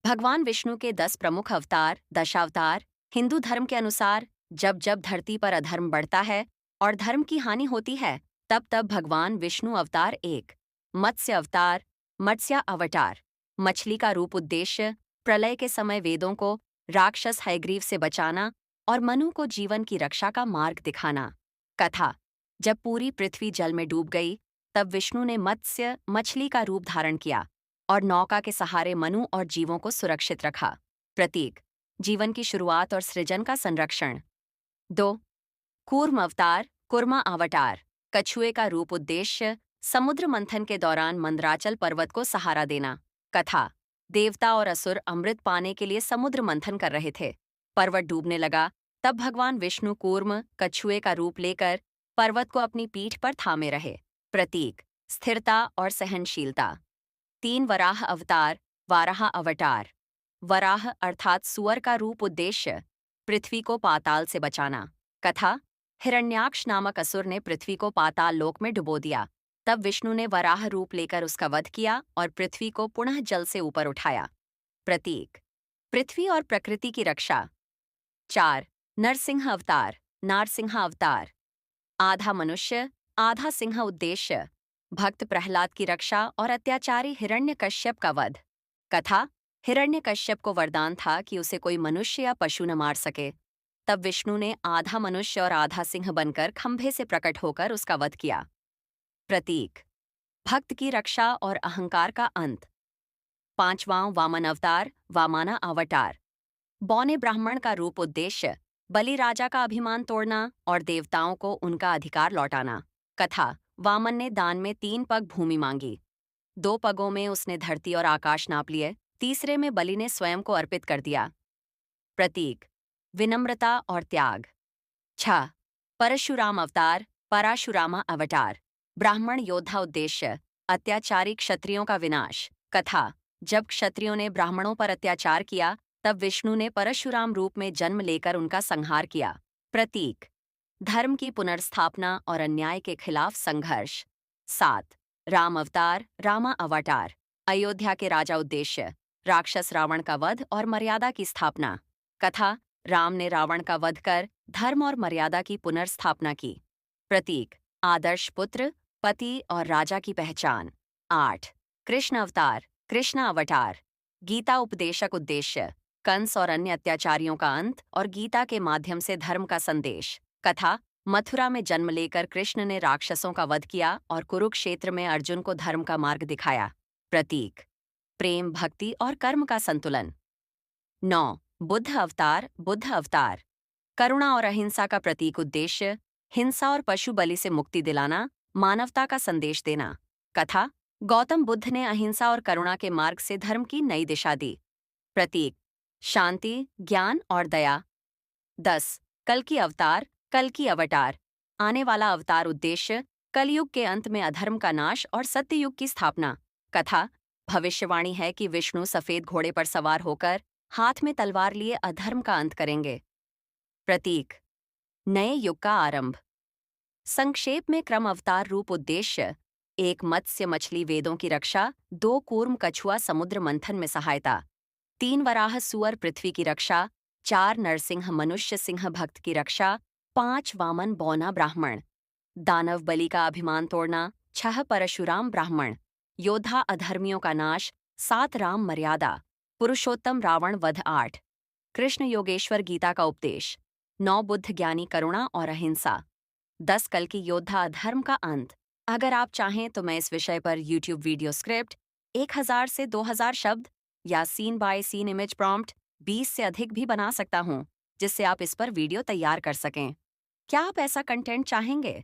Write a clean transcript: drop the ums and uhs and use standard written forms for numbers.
भगवान विष्णु के 10 प्रमुख अवतार, दशावतार, हिंदू धर्म के अनुसार जब जब धरती पर अधर्म बढ़ता है और धर्म की हानि होती है, तब तब भगवान विष्णु अवतार एक। मत्स्य अवतार, मत्स्य अवतार, मछली का रूप उद्देश्य, प्रलय के समय वेदों को राक्षस हयग्रीव से बचाना और मनु को जीवन की रक्षा का मार्ग दिखाना। कथा। जब पूरी पृथ्वी जल में डूब गई, तब विष्णु ने मत्स्य मछली का रूप धारण किया और नौका के सहारे मनु और जीवों को सुरक्षित रखा। प्रतीक। जीवन की शुरुआत और सृजन का संरक्षण। 2। कूर्म अवतार, कुर्मा अवतार, कछुए का रूप उद्देश्य, समुद्र मंथन के दौरान मंदराचल पर्वत को सहारा देना। कथा। देवता और असुर अमृत पाने के लिए समुद्र मंथन कर रहे थे। पर्वत डूबने लगा, तब भगवान विष्णु कूर्म कछुए का रूप लेकर पर्वत को अपनी पीठ पर थामे रहे। प्रतीक। स्थिरता और सहनशीलता। 3 वराह अवतार, वाराह अवतार, वराह अर्थात सुअर का रूप उद्देश्य, पृथ्वी को पाताल से बचाना। कथा। हिरण्याक्ष नामक असुर ने पृथ्वी को पाताल लोक में डुबो दिया। तब विष्णु ने वराह रूप लेकर उसका वध किया और पृथ्वी को पुनः जल से ऊपर उठाया। प्रतीक। पृथ्वी और प्रकृति की रक्षा। 4 नरसिंह अवतार, नारसिंह अवतार, आधा मनुष्य आधा सिंह उद्देश्य, भक्त प्रहलाद की रक्षा और अत्याचारी हिरण्यकश्यप का वध। कथा। हिरण्यकश्यप को वरदान था कि उसे कोई मनुष्य या पशु न मार सके। तब विष्णु ने आधा मनुष्य और आधा सिंह बनकर खंभे से प्रकट होकर उसका वध किया। प्रतीक। भक्त की रक्षा और अहंकार का अंत। 5वां वामन अवतार, वामाना अवतार, बौने ब्राह्मण का रूप उद्देश्य, बलि राजा का अभिमान तोड़ना और देवताओं को उनका अधिकार लौटाना। कथा। वामन ने दान में 3 पग भूमि मांगी। 2 पगों में उसने धरती और आकाश नाप लिए, तीसरे में बलि ने स्वयं को अर्पित कर दिया। प्रतीक। विनम्रता और त्याग। 6 परशुराम अवतार, पराशुरामा अवतार, ब्राह्मण योद्धा उद्देश्य, अत्याचारी क्षत्रियों का विनाश। कथा। जब क्षत्रियों ने ब्राह्मणों पर अत्याचार किया, तब विष्णु ने परशुराम रूप में जन्म लेकर उनका संहार किया। प्रतीक। धर्म की पुनर्स्थापना और अन्याय के खिलाफ संघर्ष। 7 राम अवतार, रामा अवतार, अयोध्या के राजा उद्देश्य, राक्षस रावण का वध और मर्यादा की स्थापना। कथा। राम ने रावण का वध कर धर्म और मर्यादा की पुनर्स्थापना की। प्रतीक। आदर्श पुत्र, पति और राजा की पहचान। 8 कृष्ण अवतार, कृष्ण अवतार, गीता उपदेशक उद्देश्य, कंस और अन्य अत्याचारियों का अंत और गीता के माध्यम से धर्म का संदेश। कथा। मथुरा में जन्म लेकर कृष्ण ने राक्षसों का वध किया और कुरुक्षेत्र में अर्जुन को धर्म का मार्ग दिखाया। प्रतीक। प्रेम, भक्ति और कर्म का संतुलन। 9 बुद्ध अवतार, बुद्ध अवतार, करुणा और अहिंसा का प्रतीक उद्देश्य, हिंसा और पशु बलि से मुक्ति दिलाना, मानवता का संदेश देना। कथा। गौतम बुद्ध ने अहिंसा और करुणा के मार्ग से धर्म की नई दिशा दी। प्रतीक। शांति, ज्ञान और दया। 10 कल्कि अवतार, कल्कि अवतार, आने वाला अवतार उद्देश्य, कलयुग के अंत में अधर्म का नाश और सत्ययुग की स्थापना। कथा। भविष्यवाणी है कि विष्णु सफेद घोड़े पर सवार होकर हाथ में तलवार लिए अधर्म का अंत करेंगे। प्रतीक। नए युग का आरंभ। संक्षेप में क्रम अवतार रूप उद्देश्य, 1 मत्स्य मछली वेदों की रक्षा, 2 कूर्म कछुआ समुद्र मंथन में सहायता, 3 वराह सुअर पृथ्वी की रक्षा, 4 नरसिंह मनुष्य सिंह भक्त की रक्षा, 5 वामन बौना ब्राह्मण, दानव बलि का अभिमान तोड़ना, 6 परशुराम ब्राह्मण, योद्धा अधर्मियों का नाश, 7 राम मर्यादा, पुरुषोत्तम रावण वध, 8 कृष्ण योगेश्वर गीता का उपदेश, 9 बुद्ध ज्ञानी करुणा और अहिंसा, 10 कल्कि योद्धा अधर्म का अंत। अगर आप चाहें तो मैं इस विषय पर YouTube वीडियो स्क्रिप्ट 1000 से 2000 शब्द या scene by scene image prompt 20 से अधिक भी बना सकता हूं, जिससे आप इस पर वीडियो तैयार कर सकें। क्या आप ऐसा कंटेंट चाहेंगे?